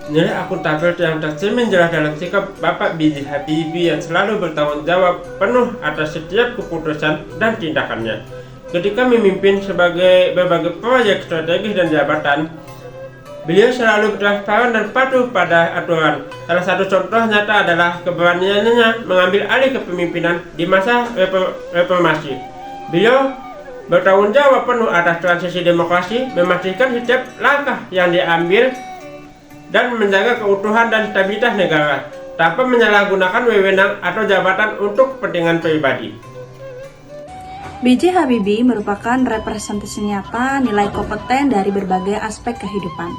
Nilai akuntabel yang tercermin jelas dalam sikap Bapak B.J. Habibie yang selalu bertanggung jawab penuh atas setiap keputusan dan tindakannya. Ketika memimpin sebagai berbagai proyek strategis dan jabatan, beliau selalu transparan dan patuh pada aturan. Salah satu contoh nyata adalah keberaniannya mengambil alih kepemimpinan di masa reformasi. Beliau bertanggung jawab penuh atas transisi demokrasi, memastikan setiap langkah yang diambil dan menjaga keutuhan dan stabilitas negara tanpa menyalahgunakan wewenang atau jabatan untuk kepentingan pribadi. B.J. Habibie merupakan representasi nyata nilai kompeten dari berbagai aspek kehidupan.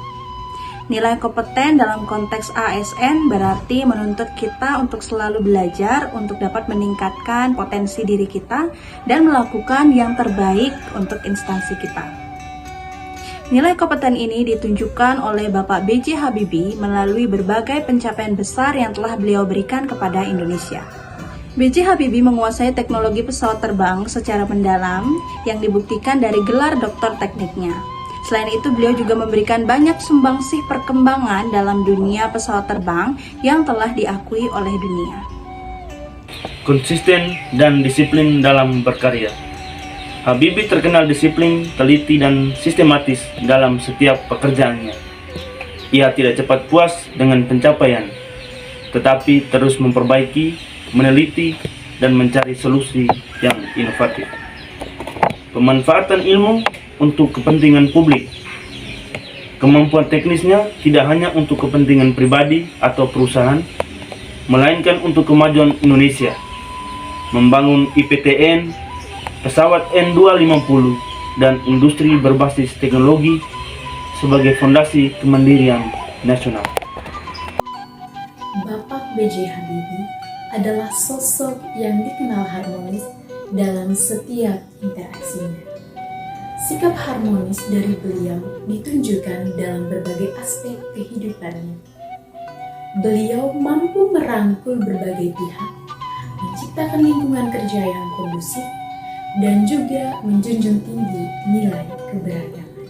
Nilai kompeten dalam konteks ASN berarti menuntut kita untuk selalu belajar untuk dapat meningkatkan potensi diri kita dan melakukan yang terbaik untuk instansi kita. Nilai kompeten ini ditunjukkan oleh Bapak B.J. Habibie melalui berbagai pencapaian besar yang telah beliau berikan kepada Indonesia. B.J. Habibie menguasai teknologi pesawat terbang secara mendalam yang dibuktikan dari gelar doktor tekniknya. Selain itu, beliau juga memberikan banyak sumbangsih perkembangan dalam dunia pesawat terbang yang telah diakui oleh dunia. Konsisten dan disiplin dalam berkarya. Habibie terkenal disiplin, teliti, dan sistematis dalam setiap pekerjaannya. Ia tidak cepat puas dengan pencapaian, tetapi terus memperbaiki, meneliti, dan mencari solusi yang inovatif. Pemanfaatan ilmu untuk kepentingan publik. Kemampuan teknisnya tidak hanya untuk kepentingan pribadi atau perusahaan, melainkan untuk kemajuan Indonesia. Membangun IPTN, pesawat N250, dan industri berbasis teknologi sebagai fondasi kemandirian nasional. Bapak B.J. Habibie adalah sosok yang dikenal harmonis dalam setiap interaksinya. Sikap harmonis dari beliau ditunjukkan dalam berbagai aspek kehidupannya. Beliau mampu merangkul berbagai pihak, menciptakan lingkungan kerja yang kondusif, dan juga menjunjung tinggi nilai keberagaman.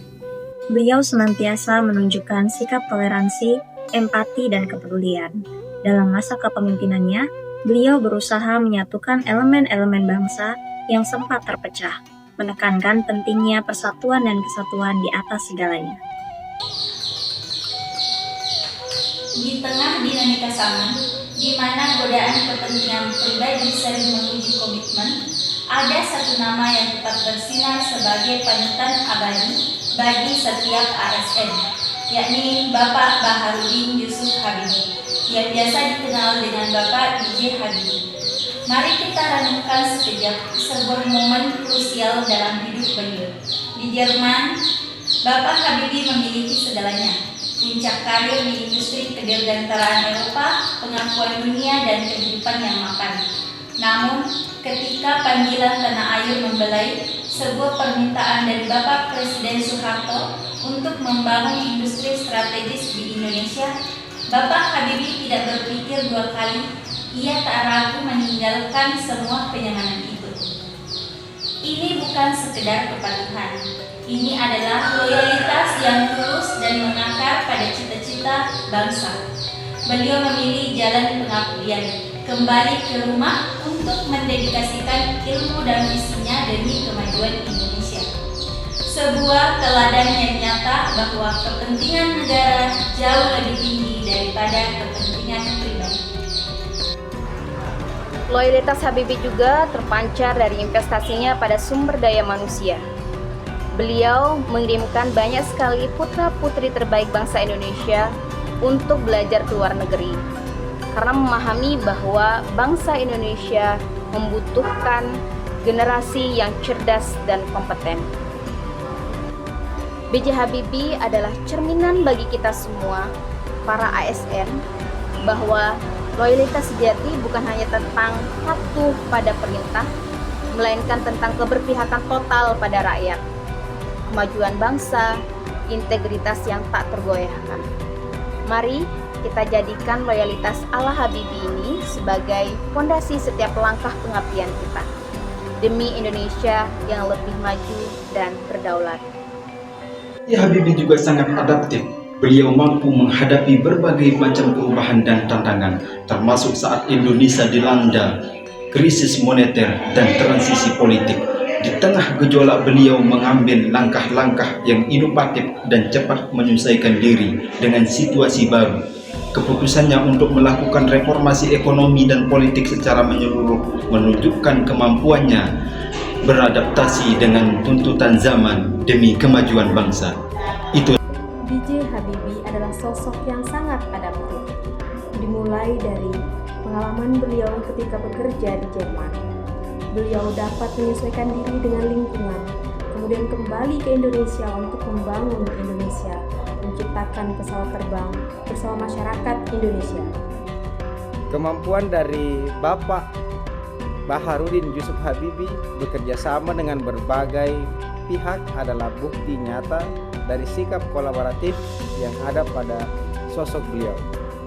Beliau senantiasa menunjukkan sikap toleransi, empati, dan kepedulian. Dalam masa kepemimpinannya, beliau berusaha menyatukan elemen-elemen bangsa yang sempat terpecah, menekankan pentingnya persatuan dan kesatuan di atas segalanya. Di tengah dinamika zaman, di mana godaan kepentingan pribadi sering menguji komitmen, ada satu nama yang tetap bersinar sebagai panutan abadi bagi setiap ASN, yakni Bapak Baharudin Yusuf Habibie, yang biasa dikenal dengan Bapak B.J. Habibie. Mari kita renungkan sekejap sebuah momen krusial dalam hidup beliau. Di Jerman, Bapak Habibie memiliki segalanya. Puncak karir di industri kedirgantaraan Eropa, pengakuan dunia, dan kehidupan yang mapan. Namun, ketika panggilan tanah air membelai, sebuah permintaan dari Bapak Presiden Soeharto untuk membangun industri strategis di Indonesia, Bapak Habibie tidak berpikir dua kali. Ia tak ragu meninggalkan semua kenyamanan itu. Ini bukan sekedar kepatuhan. Ini adalah loyalitas yang tulus dan mengakar pada cita-cita bangsa. Beliau memilih jalan pengabdian, kembali ke rumah untuk mendedikasikan ilmu dan visinya demi kemajuan Indonesia. Sebuah teladan yang nyata bahwa kepentingan negara jauh lebih tinggi daripada kepentingan pribadi. Loyalitas Habibie juga terpancar dari investasinya pada sumber daya manusia. Beliau mengirimkan banyak sekali putra-putri terbaik bangsa Indonesia untuk belajar ke luar negeri, karena memahami bahwa bangsa Indonesia membutuhkan generasi yang cerdas dan kompeten. B.J. Habibie adalah cerminan bagi kita semua, para ASN, bahwa loyalitas sejati bukan hanya tentang patuh pada perintah, melainkan tentang keberpihakan total pada rakyat, kemajuan bangsa, integritas yang tak tergoyahkan. Mari kita jadikan loyalitas ala Habibie ini sebagai fondasi setiap langkah pengabdian kita demi Indonesia yang lebih maju dan berdaulat. Habibie juga sangat adaptif Beliau mampu menghadapi berbagai macam perubahan dan tantangan, termasuk saat Indonesia dilanda krisis moneter dan transisi politik. Di tengah gejolak, beliau mengambil langkah-langkah yang inovatif dan cepat menyesuaikan diri dengan situasi baru. Keputusannya untuk melakukan reformasi ekonomi dan politik secara menyeluruh menunjukkan kemampuannya beradaptasi dengan tuntutan zaman demi kemajuan bangsa. Itu B.J. Habibie adalah sosok yang sangat adaptif. Dimulai dari pengalaman beliau ketika bekerja di Jerman. Beliau dapat menyesuaikan diri dengan lingkungan, kemudian kembali ke Indonesia untuk membangun Indonesia, menciptakan pesawat terbang bersama masyarakat Indonesia. Kemampuan dari Bapak Baharudin Yusuf Habibie bekerja sama dengan berbagai pihak adalah bukti nyata dari sikap kolaboratif yang ada pada sosok beliau.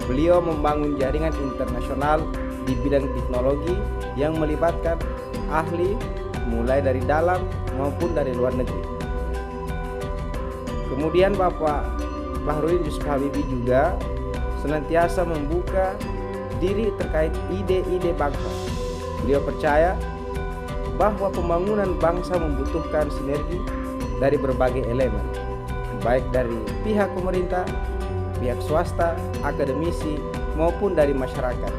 Beliau membangun jaringan internasional di bidang teknologi yang melibatkan ahli mulai dari dalam maupun dari luar negeri. Kemudian Bapak Baharudin Yusuf Habibie juga senantiasa membuka diri terkait ide-ide bangsa. Beliau percaya bahwa pembangunan bangsa membutuhkan sinergi dari berbagai elemen, baik dari pihak pemerintah, pihak swasta, akademisi, maupun dari masyarakat.